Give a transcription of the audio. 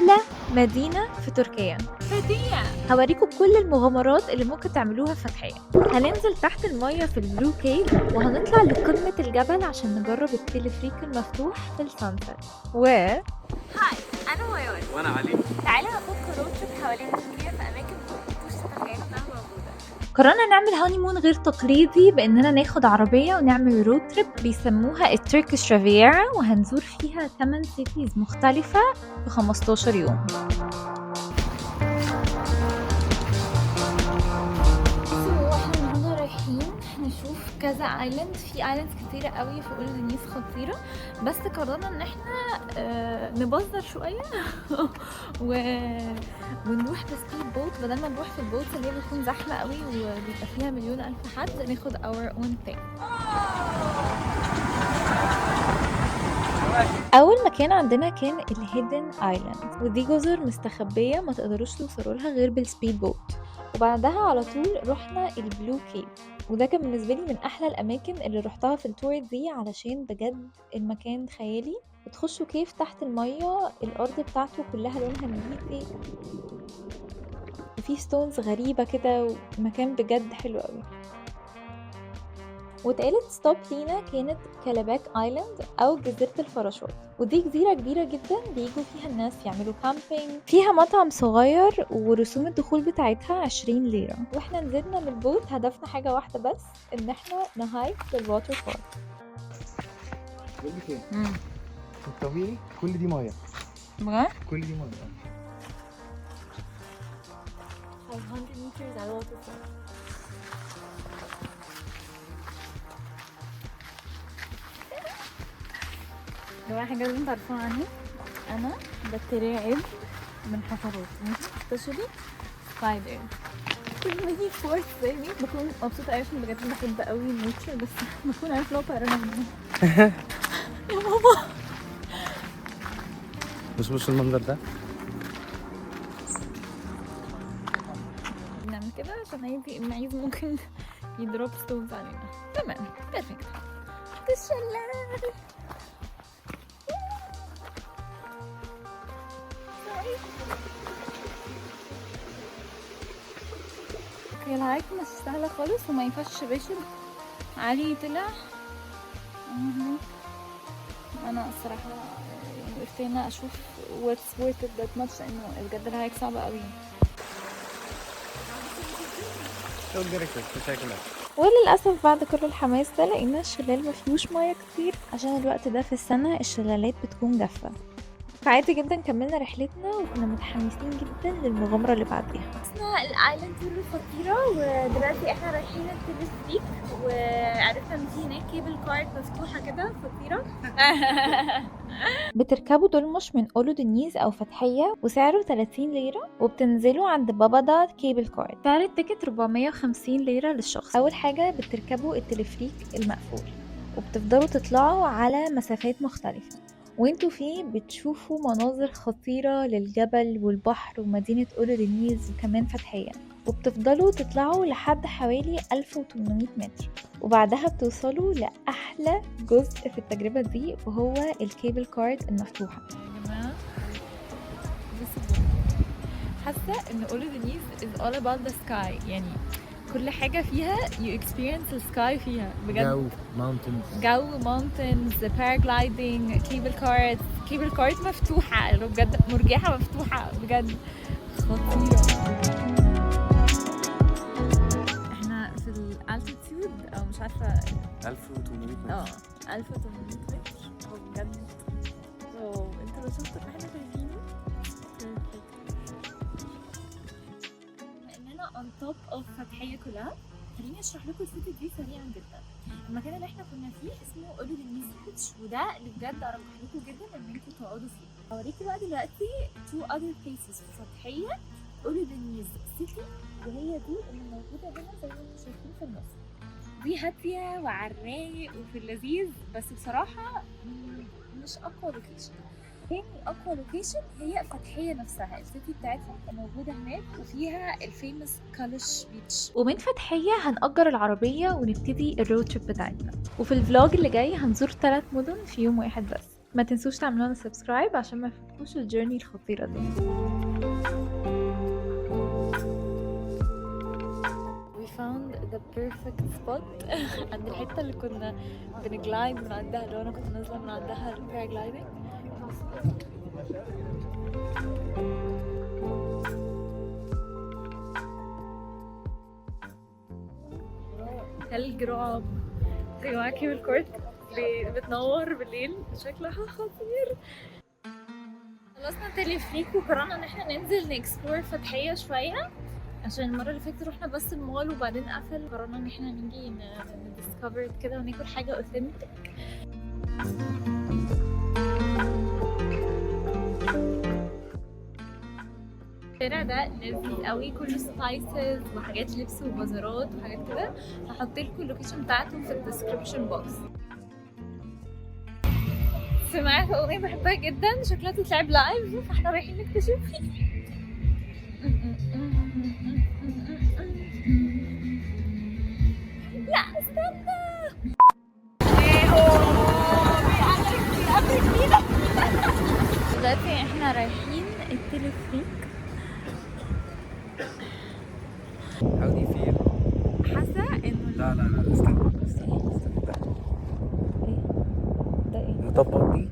أحلى مدينة في تركيا. هوريكم كل المغامرات اللي ممكن تعملوها في فتحية. هننزل تحت المية في البلو كيف، وهنطلع لقمة الجبل عشان نجرب التلفريك المفتوح في السانسيت. هاي، أنا ميار. وانا علي. تعالى ناخد رود تريب حوالين تركيا في أماكن مكنتوش تتخيلوا إنها موجودة. قررنا نعمل هانيمون غير تقليدي بإننا ناخد عربية ونعمل رود تريب بيسموها التركيش ريفيرا، وهنزور فيها 8 سيتيز مختلفة في 15 يوم. احنا رايحين نشوف كذا ايلاند، في ايلاند كتيرة قوي في اول دنيس خطيرة، بس قررنا ان احنا نبذر شوية ونروح بسبيد بوت بدل ما نروح في البوت اللي هي بتكون زحمة قوي وبيبقى فيها مليون الف حد. ناخد our own thing. اول مكان عندنا كان الهيدن ايلاند، ودي جزر مستخبية ما تقدروش توصلوا لها غير بالسبيد بوت. وبعدها على طول رحنا البلو كيف، وده كان بالنسبة لي من أحلى الأماكن اللي رحتها في التور دي، علشان بجد المكان خيالي. بتخشوا كيف تحت المية، الأرض بتاعته كلها لونها نبيتي وفي ستونز غريبة كده، ومكان بجد حلو قوي. وتالت ستوب لينا كانت كالاباك ايلاند او جزيرة الفراشات، ودي جزيرة كبيرة جدا بيجوا فيها الناس يعملوا كامبينج، فيها مطعم صغير ورسوم الدخول بتاعتها 20 ليرة. واحنا نزلنا من البوت هدفنا حاجة واحدة بس، ان احنا نهايك في الواتر بارك. بقول لك ايه؟ الطبيعي كل دي ميه. بجد؟ كل دي ميه. 500 متر على الواتر بارك. جماعة حاجة لازم تعرفوها عني، أنا بترعب من حشرات، especially spider. كل ما يجي فورس زي بكون مبسوطة أوي عشان بجد بحب أوي النيتشر، بس بكون عارفة لو طيرانة منه. يا بابا بص المنظر ده. نعمل كده عشان المعيز ممكن يضرب ستونز علينا. تمام، بيرفكت. الشلال هي الهايك مش سهلة خالص وما ينفعش باشر. علي طلع انا الصراحة وقفت هنا اشوف what's worth it that much، لانه بجد الهايك صعبة قوي. وللأسف بعد كل الحماس ده لقينا الشلال مفيهوش مياه كتير، عشان الوقت ده في السنة الشلالات بتكون جافة. فعادي جدا كملنا رحلتنا وكنا متحمسين جدا للمغامرة اللي بعديها. وصلنا الايلاند تور الخطيرة، ودلوقتي احنا رايحين التلفريك، وعرفنا ان في هناك كيبل كارد مفتوحة كده خطيرة. بتركبوا دولمش من اولو دنيز او فتحية، وسعره 30 ليرة، وبتنزلوا عند بابادا كيبل كارد. سعر التيكت 450 ليرة للشخص. اول حاجة بتركبوا التلفريك المقفول، وبتفضلوا تطلعوا على مسافات مختلفة، وانتوا فيه بتشوفوا مناظر خطيرة للجبل والبحر ومدينة اولو دنيز وكمان فتحية، وبتفضلوا تطلعوا لحد حوالي 1800 متر، وبعدها بتوصلوا لأحلى جزء في التجربة دي، وهو الكيبل كارد المفتوحة. يا جماعة حاسة ان اولو دنيز is all about the sky، يعني كل حاجة فيها you experience السكاي فيها بجد. جو mountains paragliding كيبل كارد مفتوحة، بجد مرجحة مفتوحة بجد خطيرة. احنا في الالتيتيود او مش عارفة 1800 متر. 1800 متر بجد. انتوا لو شفتوا اللي احنا شايفينه اننا on top of فتحية كلها. خليني اشرح لكم السيتي دي سريعا جدا. المكان اللي احنا كنا فيه اسمه اولو دنيز بيتش، وده اللي بجد ارجح لكم جدا ان انتوا تقعدوا فيه. هوريكي بقى دلوقتي two other places في فتحية، اولو دنيز سيتي، وهي دي اللي موجودة هنا زي ما انتوا شايفين في النص. دي هادية وعلى الرايق وفي اللذيذ، بس بصراحة مش اقوى لوكيشن. تاني اقوى لوكيشن هي فتحية نفسها، السيتي بتاعتها موجودة هناك وفيها الفيمس كالش بيتش. ومن فتحية هنأجر العربية ونبتدي الرود تريب بتاعتنا، وفي الفلوج اللي جاي هنزور 3 مدن في يوم واحد بس. ما تنسوش تعملوا لنا سبسكرايب عشان ما يفوتكوش الجيرني الخطيرة دي. We found the perfect spot عند الحتة اللي كنا بنجلايد من عندها، اللي انا كنت نازلة من عندها الباراجلايدنج. تلج رعب. يا جماعة كيبل كورت بتنور بالليل شكلها خطير. خلصنا تلفريك وقررنا ان احنا ننزل نكسبلور فتحية شوية، عشان المرة اللي فاتت رحنا بس المول وبعدين قفل. قررنا ان احنا نيجي نديسكفر كده وناكل حاجة اوثنتك. الشارع ده لذيذ قوي، كله سبايسز وحاجات لبس وبازارات وحاجات كده. هحط لكم اللوكيشن بتاعته في الديسكربشن بوكس. سمعت اغنيه بحبها جدا شكلها تتلعب لايف، فاحنا رايحين نكتشف. لا استنى، دلوقتي احنا رايحين التلفريك. How do you feel? حاسه انه لا استنى ده ايه ده؟ ايه المطبق دي